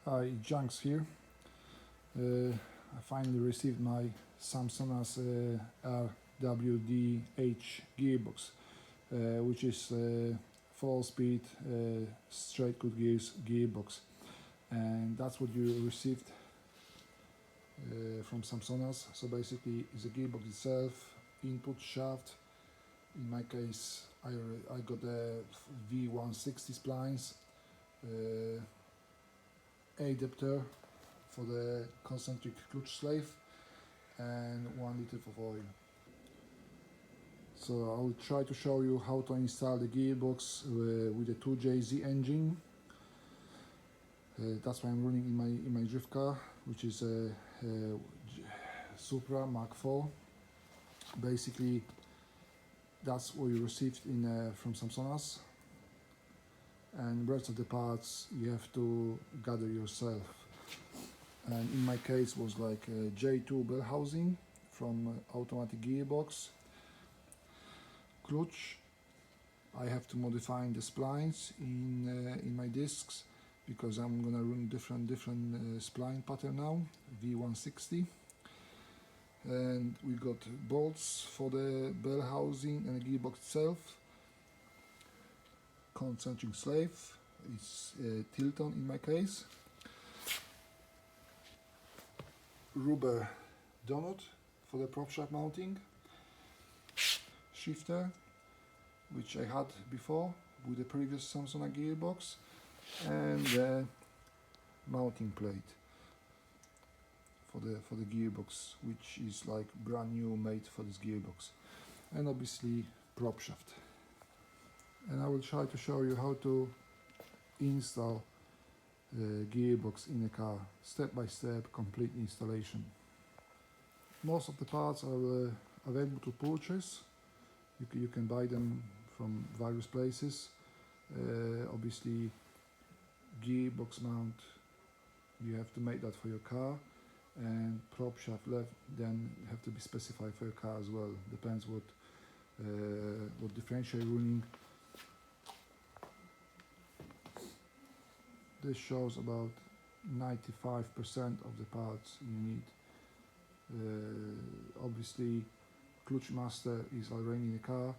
Hi, Junks here. I finally received my SAMSONAS RWDh gearbox, which is 4-speed straight good gears gearbox, and that's what you received from SAMSONAS. So basically, it's a gearbox itself, input shaft. In my case, I got the V160 splines, adapter for the concentric clutch slave, and 1 liter of oil. So I will try to show you how to install the gearbox with the 2JZ engine. That's why I'm running in my drift car, which is a Supra Mark IV. Basically, that's what you received from SAMSONAS, and the rest of the parts you have to gather yourself. And in my case was like a J2 bell housing from automatic gearbox. Clutch, I have to modify the splines in my discs because I'm gonna run different spline pattern now, V160. And we got bolts for the bell housing and the gearbox itself. Concentric slave, it's Tilton in my case. Rubber donut for the prop shaft mounting. Shifter, which I had before with the previous SAMSONAS gearbox, and the mounting plate for the gearbox, which is like brand new made for this gearbox, and obviously prop shaft. And I will try to show you how to install the gearbox in a car, step by step, complete installation. Most of the parts are available to purchase. You can buy them from various places. Obviously, gearbox mount, you have to make that for your car, and prop shaft left then have to be specified for your car as well. Depends what differential you're running. This shows about 95% of the parts you need. Obviously, clutch master is already in the car,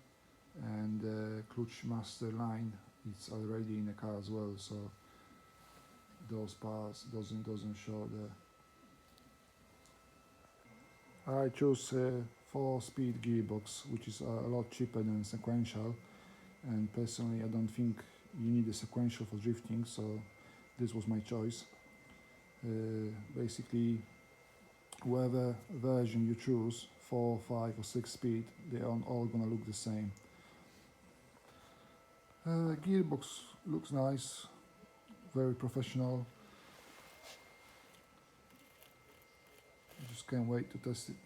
and the clutch master line is already in the car as well, so those parts doesn't show there. I chose a 4-speed gearbox, which is a lot cheaper than sequential, and personally I don't think you need a sequential for drifting, so this was my choice. Basically, whatever version you choose, 4, 5 or 6 speed, they are all gonna look the same. Gearbox looks nice, very professional. I just can't wait to test it.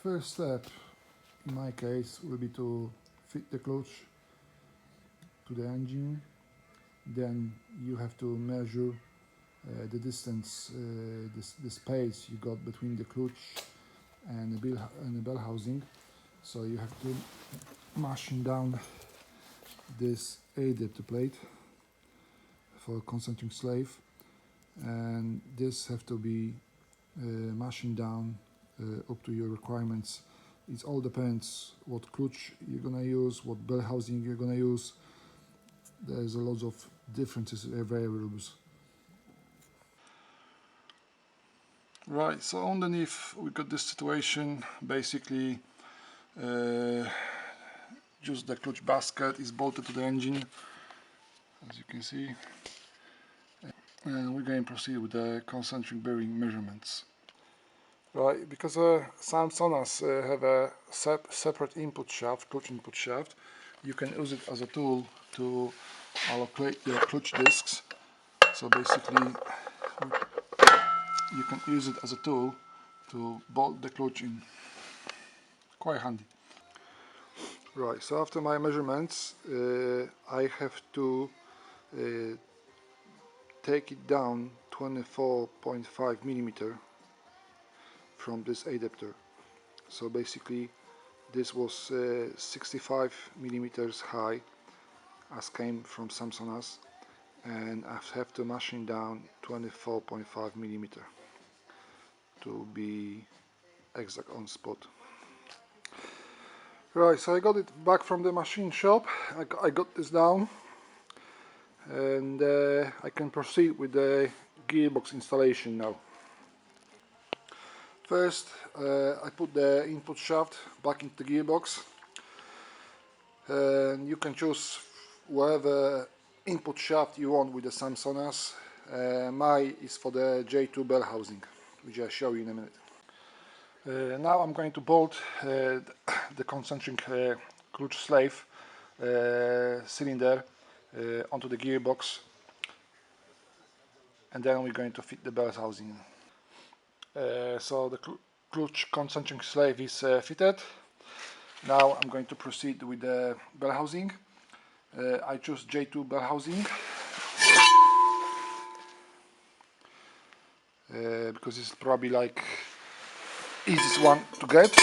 First step in my case will be to fit the clutch to the engine. Then you have to measure the distance, the space you got between the clutch and the bell housing. So you have to machine down this adapter plate for concentric slave, and this have to be machined down up to your requirements. It all depends what clutch you're gonna use, what bell housing you're gonna use. There's a lot of differences, variables. Right, so underneath we got this situation. Basically, just the clutch basket is bolted to the engine, as you can see, and we're going to proceed with the concentric bearing measurements. Right, because SAMSONAS have a separate input shaft, clutch input shaft, you can use it as a tool to allocate the clutch discs. So basically, you can use it as a tool to bolt the clutch in. Quite handy. Right, so after my measurements, I have to take it down 24.5 millimeter from this adapter. So basically This was 65 millimeters high, as came from SAMSONAS, and I have to machine down 24.5 millimeter to be exact on spot. Right, so I got it back from the machine shop. I got this down, and I can proceed with the gearbox installation now. First, I put the input shaft back into the gearbox, and you can choose whatever input shaft you want with the SAMSONAS. Mine is for the J2 bell housing, which I'll show you in a minute. Now I'm going to bolt the concentric clutch slave cylinder onto the gearbox, and then we're going to fit the bell housing. So the clutch concentric slave is fitted. Now I'm going to proceed with the bell housing. I choose J2 bell housing because it's probably like easiest one to get.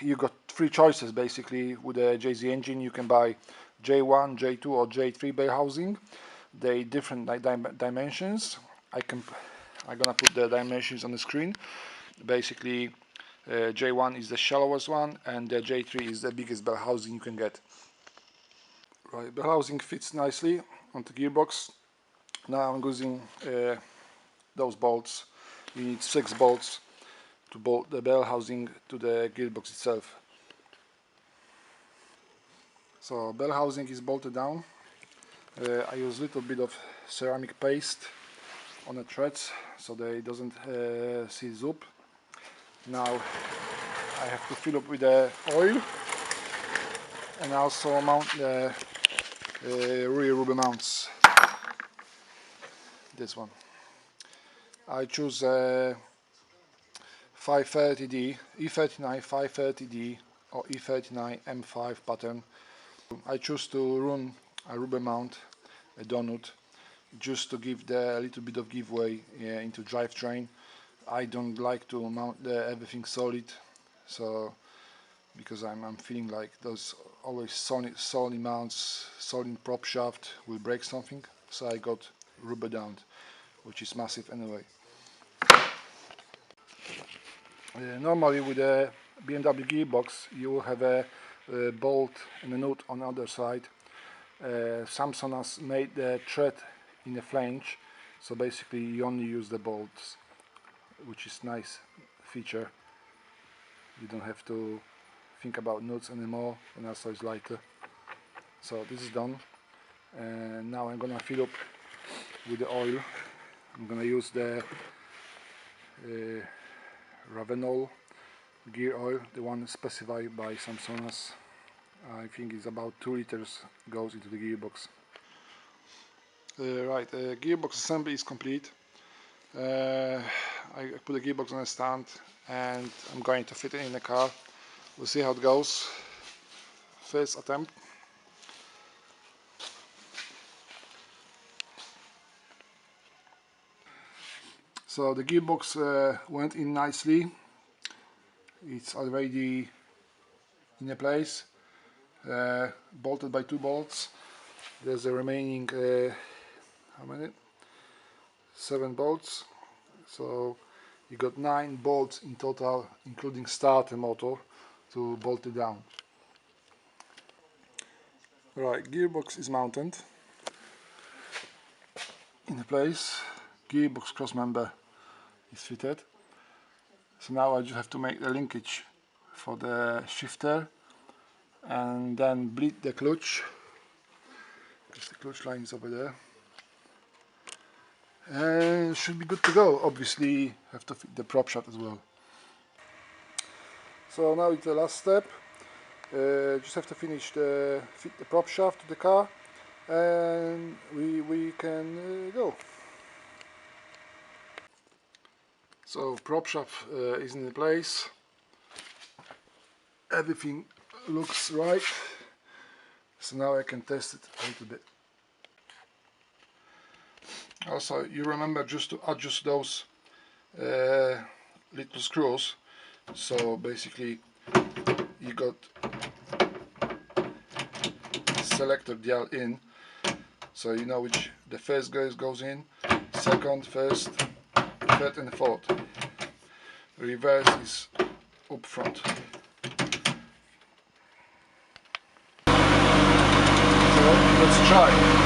You got three choices basically with the JZ engine. You can buy J1, J2 or J3 bell housing. They different dimensions. I'm gonna put the dimensions on the screen. Basically J1 is the shallowest one and the J3 is the biggest bell housing you can get. Right, bell housing fits nicely onto the gearbox. Now I'm using those bolts. You need 6 bolts to bolt the bell housing to the gearbox itself. So bell housing is bolted down. I use a little bit of ceramic paste on the threads so they doesn't seize up. Now I have to fill up with the oil and also mount the rear rubber mounts. This one. I choose 530D, E39 530D or E39 M5 pattern. I choose to run a rubber mount, a donut, just to give a little bit of giveaway into drivetrain. I don't like to mount everything solid, so because I'm feeling like those always solid mounts, solid prop shaft will break something. So I got rubber down, which is massive anyway. Normally with a BMW gearbox you will have a bolt and a nut on the other side. SAMSONAS made the thread in a flange, so basically you only use the bolts, which is nice feature. You don't have to think about nuts anymore, and also it's lighter. So this is done, and now I'm gonna fill up with the oil. I'm gonna use the Ravenol gear oil, the one specified by SAMSONAS. I think it's about 2 liters goes into the gearbox. Right, gearbox assembly is complete. I put the gearbox on a stand and I'm going to fit it in the car. We'll see how it goes. First attempt. So the gearbox went in nicely. It's already in a place, bolted by 2 bolts. There's the remaining how many? 7 bolts. So you got 9 bolts in total, including starter motor, to bolt it down. Right, gearbox is mounted in place. Gearbox cross member is fitted. So now I just have to make the linkage for the shifter and then bleed the clutch, because the clutch line is over there, and it should be good to go. Obviously have to fit the prop shaft as well. So now it's the last step. Just have to fit the prop shaft to the car, and we can go. So prop shaft is in place. Everything looks right. So now I can test it a little bit. Also, you remember just to adjust those little screws, So basically you got selector dial in, so you know which the first goes in, second, first, third and fourth. Reverse is up front. So let's try.